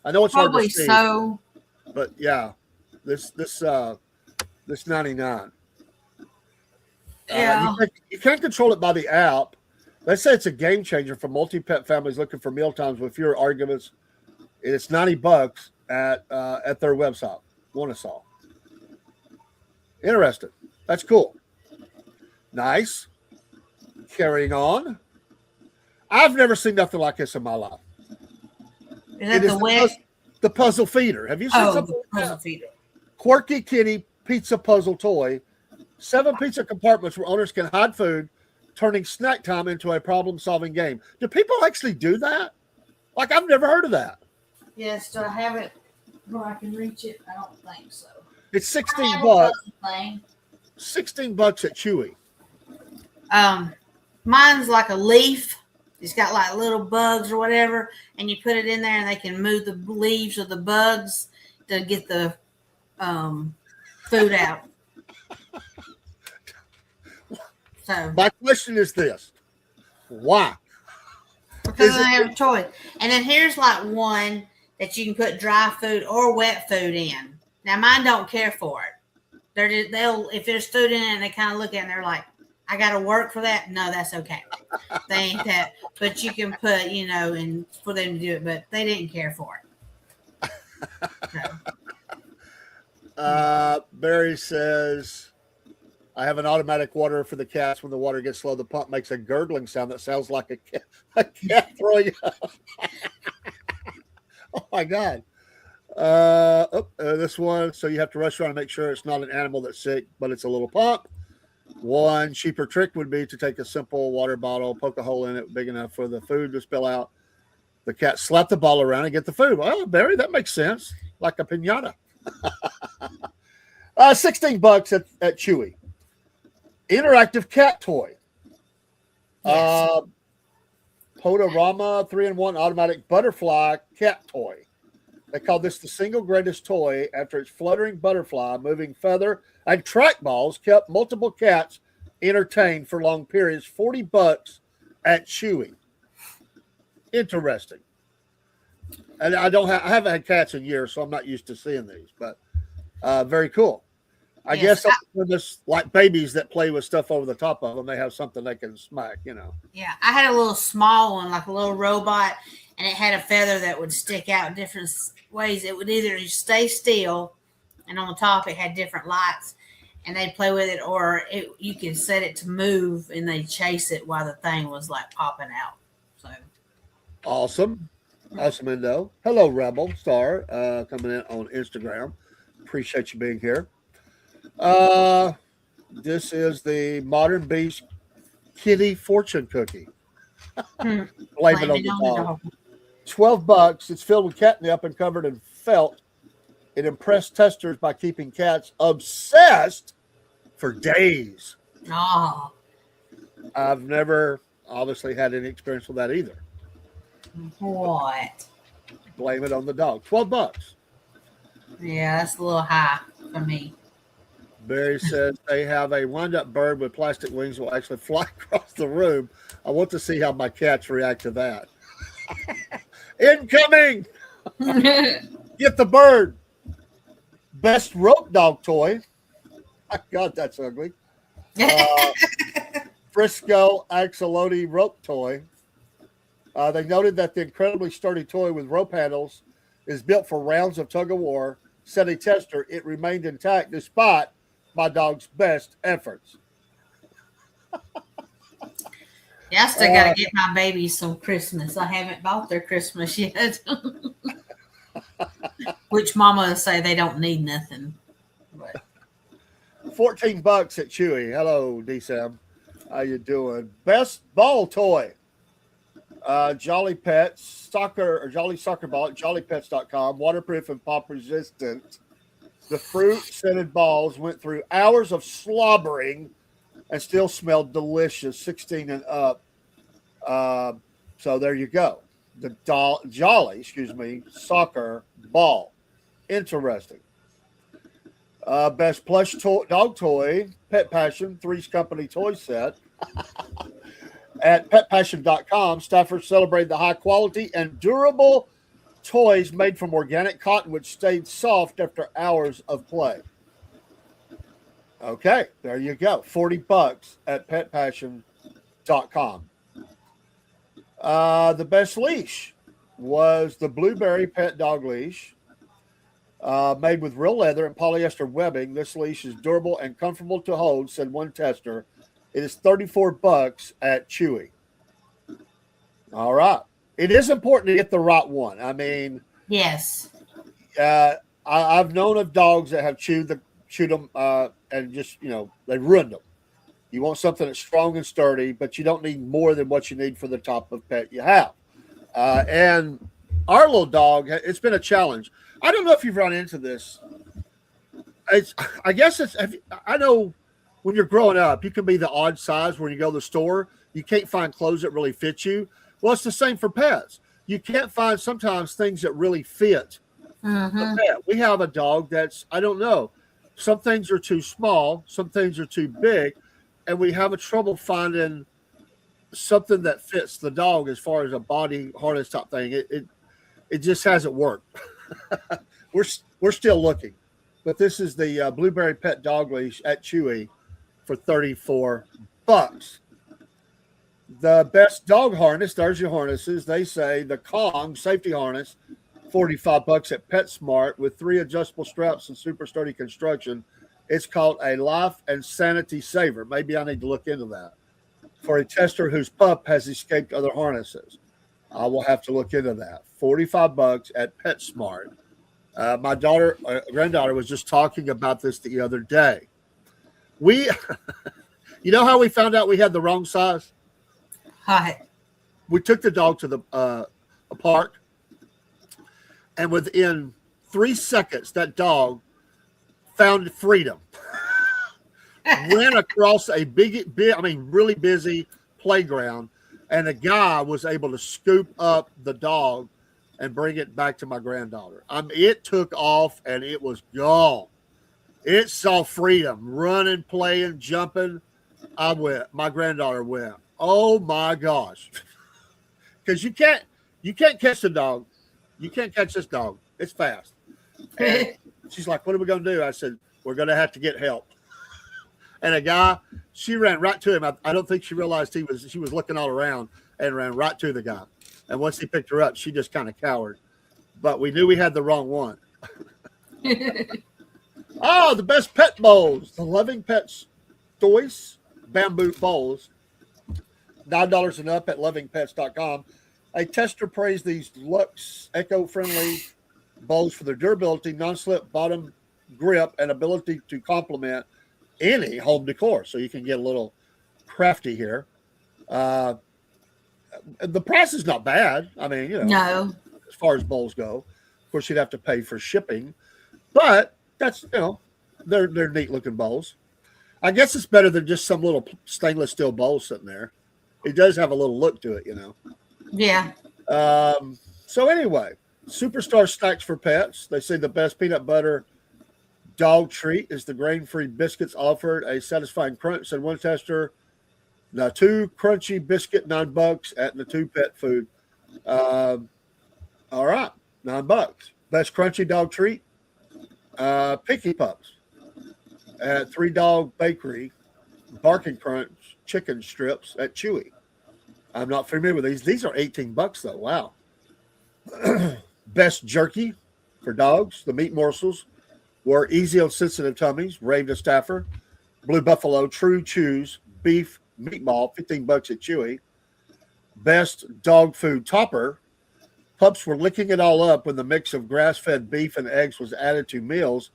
S2: I know it's
S3: probably
S2: hard to see,
S3: so.
S2: But yeah, this 99.
S3: Yeah.
S2: You can't control it by the app. Let's say it's a game changer for multi-pet families looking for meal times with fewer arguments. It's $90 at their website. Oneasol. Interesting. That's cool. Nice. Carrying on. I've never seen nothing like this in my life.
S3: Is that
S2: the puzzle feeder? Have you seen something
S3: like puzzle feeder?
S2: Quirky kitty pizza puzzle toy. 7 pizza compartments where owners can hide food, turning snack time into a problem-solving game. Do people actually do that? Like, I've never heard of that.
S3: Yes, do I have it where I can reach it? I don't think so.
S2: It's $16. $16 at Chewy.
S3: Mine's like a leaf. It's got like little bugs or whatever, and you put it in there, and they can move the leaves of the bugs to get the food out. So
S2: my question is this: why?
S3: Because they have a choice. And then here's like one that you can put dry food or wet food in. Now mine don't care for it. They'll if there's food in it and they kind of look at it and they're like, I got to work for that. No, that's okay. They ain't that. But you can put, and for them to do it. But they didn't care for it.
S2: So. Barry says, I have an automatic water for the cats. When the water gets slow, the pump makes a gurgling sound that sounds like a cat throwing up. Oh, my God. This one. So you have to rush around and make sure it's not an animal that's sick, but it's a little pump. One cheaper trick would be to take a simple water bottle, poke a hole in it big enough for the food to spill out. The cat slap the ball around and get the food. Well, Barry, that makes sense. Like a pinata. $16 at Chewy. Interactive cat toy.
S3: Yes.
S2: Podorama 3-in-1 automatic butterfly cat toy. They call this the single greatest toy after its fluttering butterfly, moving feather, and trackballs kept multiple cats entertained for long periods. $40 at Chewy. Interesting. And I haven't had cats in years, so I'm not used to seeing these, but very cool. I guess this like babies that play with stuff over the top of them, they have something they can smack,
S3: Yeah, I had a little small one, like a little robot, and it had a feather that would stick out different ways. It would either stay still, and on the top it had different lights, and they'd play with it, or you could set it to move, and they'd chase it while the thing was like popping out. So
S2: awesome, Indo. Hello, Rebel Star, coming in on Instagram. Appreciate you being here. This is the Modern Beast Kitty Fortune Cookie. Blame it on the dog. $12. It's filled with catnip and covered in felt. It impressed testers by keeping cats obsessed for days.
S3: Oh.
S2: I've never obviously had any experience with that either.
S3: What?
S2: Blame it on the dog. $12.
S3: Yeah, that's a little high for me.
S2: Barry says they have a wind-up bird with plastic wings will actually fly across the room. I want to see how my cats react to that. Incoming! Get the bird. Best rope dog toy. My God, that's ugly. Frisco Axolotl rope toy. They noted that the incredibly sturdy toy with rope handles is built for rounds of tug-of-war. Said a tester, it remained intact despite my dog's best efforts.
S3: Yeah, I still got to get my babies some Christmas. I haven't bought their Christmas yet. Which Mama will say they don't need nothing. But.
S2: $14 at Chewy. Hello, D-Sam. How you doing? Best ball toy. Jolly Pets soccer or Jolly Soccer Ball at jollypets.com. Waterproof and pop resistant. The fruit scented balls went through hours of slobbering and still smelled delicious. 16 and up. So there you go. The Jolly soccer ball. Interesting. Best plush dog toy, Pet Passion, Three's Company toy set. At petpassion.com, staffers celebrate the high quality and durable toys made from organic cotton, which stayed soft after hours of play. Okay, there you go. $40 at petpassion.com. The best leash was the Blueberry Pet Dog Leash, made with real leather and polyester webbing. This leash is durable and comfortable to hold, said one tester. It is $34 at Chewy. All right. It is important to get the right one. I mean,
S3: yes.
S2: I've known of dogs that have chewed them and just, they ruined them. You want something that's strong and sturdy, but you don't need more than what you need for the type of pet you have. And our little dog, it's been a challenge. I don't know if you've run into this. I know when you're growing up, you can be the odd size when you go to the store. You can't find clothes that really fit you. Well, it's the same for pets. You can't find sometimes things that really fit a pet. We have a dog that's, I don't know, some things are too small, some things are too big, and we have a trouble finding something that fits the dog as far as a body harness type thing. It just hasn't worked. We're still looking, but this is the Blueberry Pet Dog Leash at Chewy for $34. The best dog harness, there's your harnesses. They say the Kong safety harness, $45 at PetSmart with 3 adjustable straps and super sturdy construction. It's called a Life and Sanity Saver. Maybe I need to look into that. For a tester whose pup has escaped other harnesses, I will have to look into that. $45 at PetSmart. My granddaughter was just talking about this the other day. You know how we found out we had the wrong size?
S3: Hi.
S2: We took the dog to the park, and within 3 seconds, that dog found freedom. Ran across a really busy playground, and the guy was able to scoop up the dog and bring it back to my granddaughter. It took off, and it was gone. It saw freedom, running, playing, jumping. My granddaughter went, oh my gosh. Because you can't catch the dog. You can't catch this dog. It's fast. And she's like, what are we going to do? I said, we're going to have to get help. And a guy, she ran right to him. I don't think she realized she was looking all around and ran right to the guy. And once he picked her up, she just kind of cowered. But we knew we had the wrong one. Oh, the best pet bowls. The Loving Pets Toys bamboo bowls. $9 and up at lovingpets.com. A tester praised these Lux eco-friendly bowls for their durability, non-slip bottom grip, and ability to complement any home decor. So you can get a little crafty here. The price is not bad. I mean,
S3: no.
S2: As far as bowls go, of course, you'd have to pay for shipping, but that's, they're neat looking bowls. I guess it's better than just some little stainless steel bowl sitting there. It does have a little look to it,
S3: Yeah.
S2: So anyway, Superstar Snacks for Pets. They say the best peanut butter dog treat is the grain-free biscuits offered a satisfying crunch. And one tester, now 2 crunchy biscuit, $9 at the 2 pet food. All right, $9. Best crunchy dog treat, Picky Pups at 3 Dog Bakery, Barking Crunch chicken strips at Chewy. I'm not familiar with these. These are $18 though. Wow. Best jerky for dogs. The meat morsels were easy on sensitive tummies. Raven Stafford, Blue Buffalo, True Chews, beef meatball, $15 at Chewy. Best dog food topper. Pups were licking it all up when the mix of grass-fed beef and eggs was added to meals.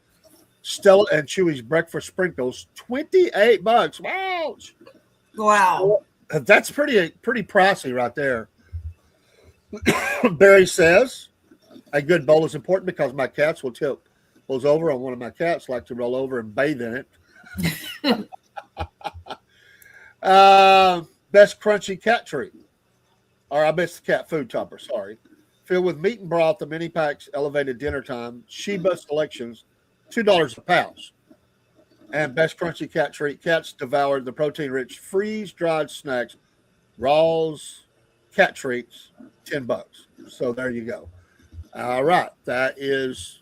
S2: Stella and Chewy's breakfast sprinkles, $28. Wow.
S3: Wow.
S2: That's pretty pricey right there. Barry says, a good bowl is important because my cats will tip rolls over on one of my cats, like to roll over and bathe in it. Best crunchy cat treat. Or I missed the cat food topper, sorry. Filled with meat and broth, the mini packs elevated dinner time. Sheba selections, $2 a pouch. And best crunchy cat treat. Cats devoured the protein-rich freeze-dried snacks. Raw's cat treats, $10. So there you go. All right. That is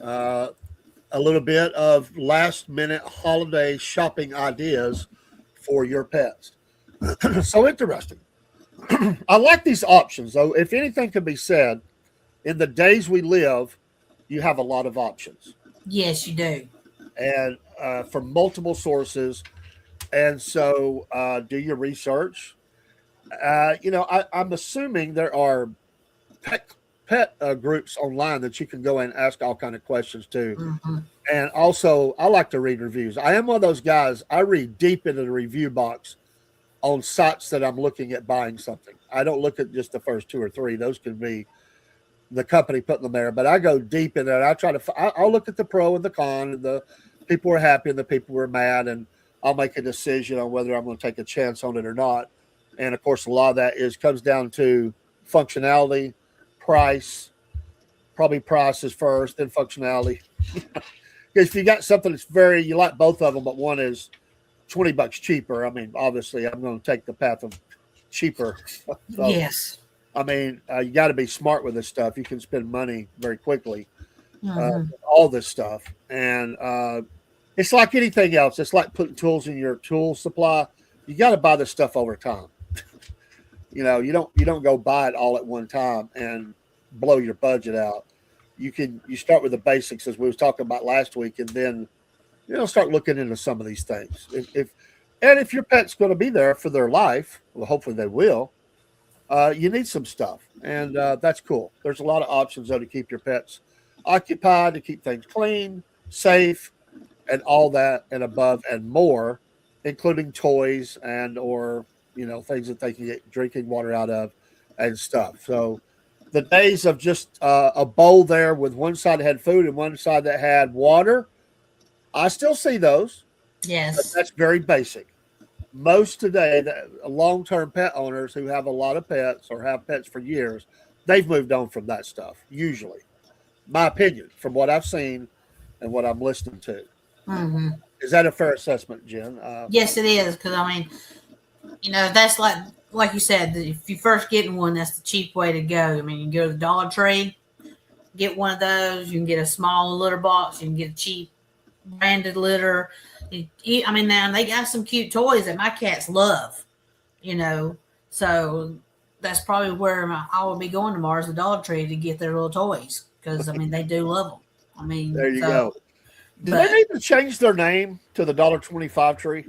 S2: a little bit of last-minute holiday shopping ideas for your pets. So interesting. I like these options, though. If anything can be said, in the days we live, you have a lot of options.
S3: Yes, you do.
S2: And from multiple sources. And so do your research. I'm assuming there are pet groups online that you can go and ask all kind of questions to. Mm-hmm. And also, I like to read reviews. I am one of those guys. I read deep into the review box on sites that I'm looking at buying something. I don't look at just the first 2 or 3. Those can be the company putting them there. But I go deep in it. I'll look at the pro and the con, and the people who are happy and the people who are mad, and I'll make a decision on whether I'm going to take a chance on it or not. And of course, a lot of that comes down to functionality, price. Probably price is first, then functionality. Because if you got something that's you like both of them, but one is $20 cheaper. I mean, obviously, I'm going to take the path of cheaper. So,
S3: yes.
S2: I mean, you got to be smart with this stuff. You can spend money very quickly. All this stuff, and it's like anything else. It's like putting tools in your tool supply. You got to buy this stuff over time. You don't go buy it all at one time and blow your budget out. You start with the basics, as we was talking about last week, and then start looking into some of these things. If your pet's going to be there for their life, well, hopefully they will. You need some stuff, and that's cool. There's a lot of options though to keep your pets occupied, to keep things clean, safe, and all that and above and more, including toys and or things that they can get drinking water out of and stuff. So the days of just a bowl there with one side that had food and one side that had water, I still see those.
S3: Yes.
S2: But that's very basic. Most today, long-term pet owners who have a lot of pets or have pets for years, they've moved on from that stuff, usually. My opinion, from what I've seen and what I'm listening to.
S3: Mm-hmm.
S2: Is that a fair assessment, Jen?
S3: Yes, it is. Because, I mean, that's like you said, if you first getting one, that's the cheap way to go. I mean, you can go to the Dollar Tree, get one of those. You can get a small litter box. You can get a cheap branded litter. I mean, now they got some cute toys that my cats love, so that's probably where I will be going tomorrow is the Dollar Tree to get their little toys because, I mean, they do love them. I mean,
S2: there you go. Do they need to change their name to the $1.25 tree?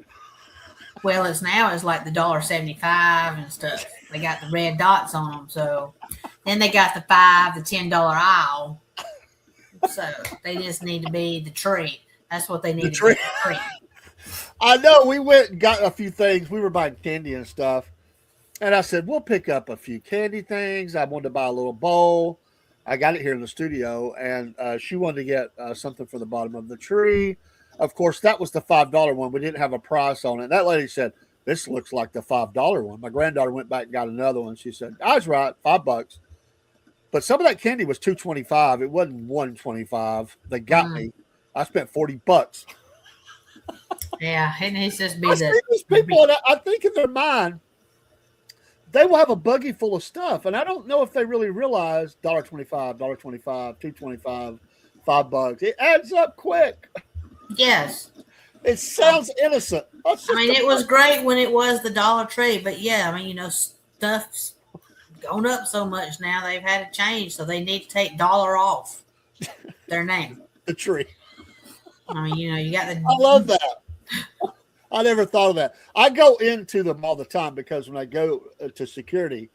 S3: Well, it's like the $1.75 and stuff. They got the red dots on them. So then they got the $5, the $10 aisle. So they just need to be the tree. That's what they need to be. The tree.
S2: I know. We went and got a few things. We were buying candy and stuff. And I said, we'll pick up a few candy things. I wanted to buy a little bowl. I got it here in the studio. And she wanted to get something for the bottom of the tree. Of course, that was the $5 one. We didn't have a price on it. That lady said, this looks like the $5 one. My granddaughter went back and got another one. She said, I was right, $5. But some of that candy was $2.25. It wasn't $1.25. They got me. I spent $40.
S3: Yeah, it needs to be
S2: these people, I think in their mind, they will have a buggy full of stuff. And I don't know if they really realize $1.25, $1.25, $2.25, $5. It adds up quick.
S3: Yes.
S2: It sounds innocent.
S3: I mean, it was great when it was the Dollar Tree, but yeah, I mean, stuff's gone up so much now. They've had to change, so they need to take dollar off their name.
S2: The tree.
S3: I mean, you got the.
S2: I love that. I never thought of that. I go into them all the time because when I go to security,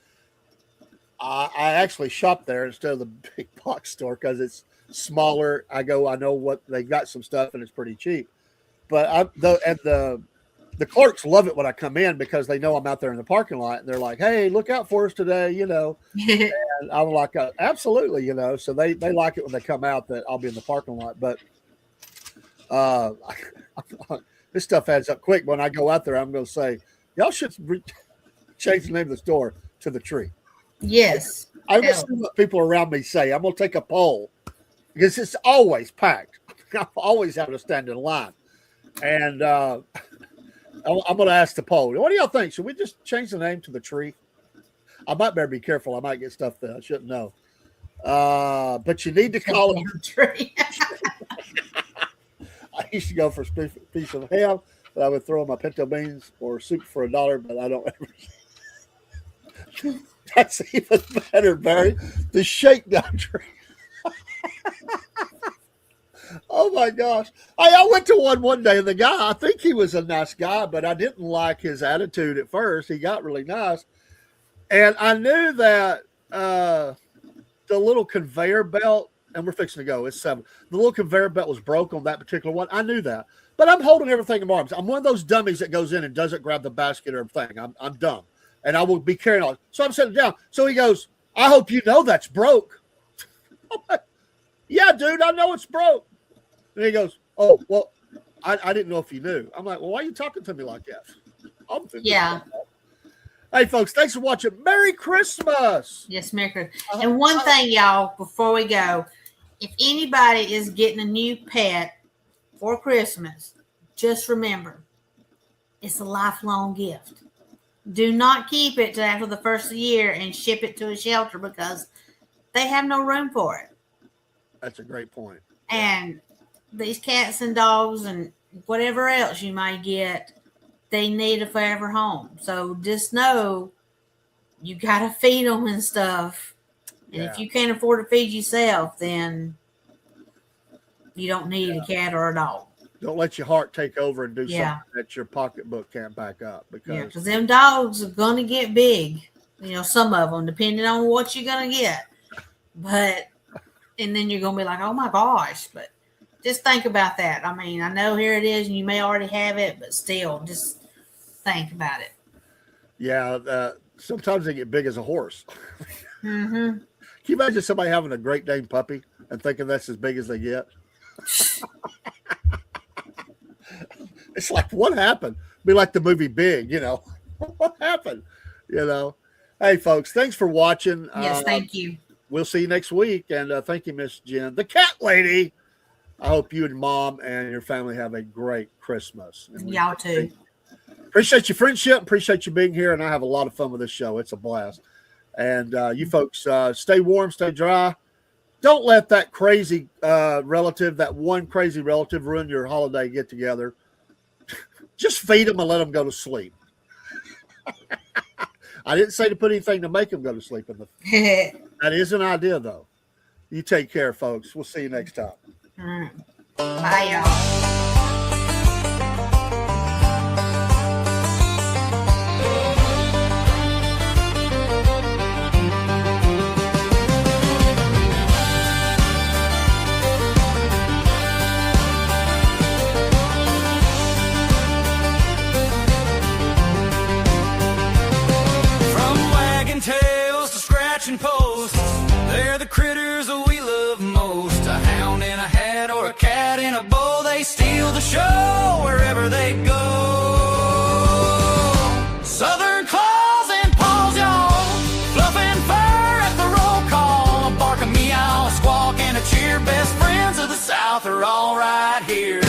S2: I actually shop there instead of the big box store because it's smaller. I know what they got some stuff and it's pretty cheap. But the clerks love it when I come in because they know I'm out there in the parking lot and they're like, "Hey, look out for us today," And I'm like, "Absolutely," So they like it when they come out that I'll be in the parking lot. But this stuff adds up quick. When I go out there, I'm going to say, "Y'all should change the name of the store to the tree."
S3: Yes.
S2: I will see what people around me say. I'm going to take a poll because it's always packed. I'm always having to stand in line. And I'm going to ask the poll, what do y'all think? Should we just change the name to the tree? I might better be careful. I might get stuff that I shouldn't know. But you need to call it the tree. I used to go for a piece of ham, but I would throw in my pinto beans or soup for $1, but I don't ever. That's even better, Barry. The shakedown tree. Oh my gosh. I went to one day and the guy, I think he was a nice guy, but I didn't like his attitude at first. He got really nice. And I knew that the little conveyor belt, and we're fixing to go, it's 7. The little conveyor belt was broke on that particular one. I knew that. But I'm holding everything in my arms. I'm one of those dummies that goes in and doesn't grab the basket or everything. I'm dumb. And I will be carrying on. So I'm sitting down. So he goes, I hope you know that's broke. I'm like, yeah, dude, I know it's broke. And he goes, oh, well, I didn't know if you knew. I'm like, well, why are you talking to me like that?
S3: Yeah.
S2: Hey, folks, thanks for watching. Merry Christmas.
S3: Yes, Merry Christmas. And one thing, y'all, before we go, if anybody is getting a new pet for Christmas, just remember, it's a lifelong gift. Do not keep it till after the first of the year and ship it to a shelter because they have no room for it.
S2: That's a great point.
S3: And these cats and dogs and whatever else you might get, they need a forever home. So just know you got to feed them and stuff. And if you can't afford to feed yourself, then you don't need a cat or a dog.
S2: Don't let your heart take over and do something that your pocketbook can't back up.
S3: Because them dogs are going to get big. You know, some of them, depending on what you're going to get. And then you're going to be like, oh, my gosh. But just think about that. I mean, I know here it is, and you may already have it, but still, just think about it.
S2: Yeah, sometimes they get big as a horse.
S3: Mm-hmm.
S2: Can you imagine somebody having a Great Dane puppy and thinking that's as big as they get? It's like, what happened? Be like the movie Big, you know. What happened? You know. Hey, folks, thanks for watching.
S3: Yes, thank you.
S2: We'll see you next week. And thank you, Miss Jen, the cat lady. I hope you and Mom and your family have a great Christmas. And
S3: y'all too.
S2: Appreciate your friendship. Appreciate you being here. And I have a lot of fun with this show. It's a blast. And you folks, stay warm, stay dry. Don't let that crazy relative, that one crazy relative, ruin your holiday get together. Just feed them and let them go to sleep. I didn't say to put anything to make them go to sleep. That is an idea, though. You take care, folks. We'll see you next time.
S3: Bye, y'all.
S1: Tails to scratching posts, they're the critters that we love most. A hound in a hat or a cat in a bowl, they steal the show wherever they go. Southern claws and paws, y'all, fluffing fur at the roll call. A bark, a meow, a squawk, and a cheer. Best friends of the South are all right here.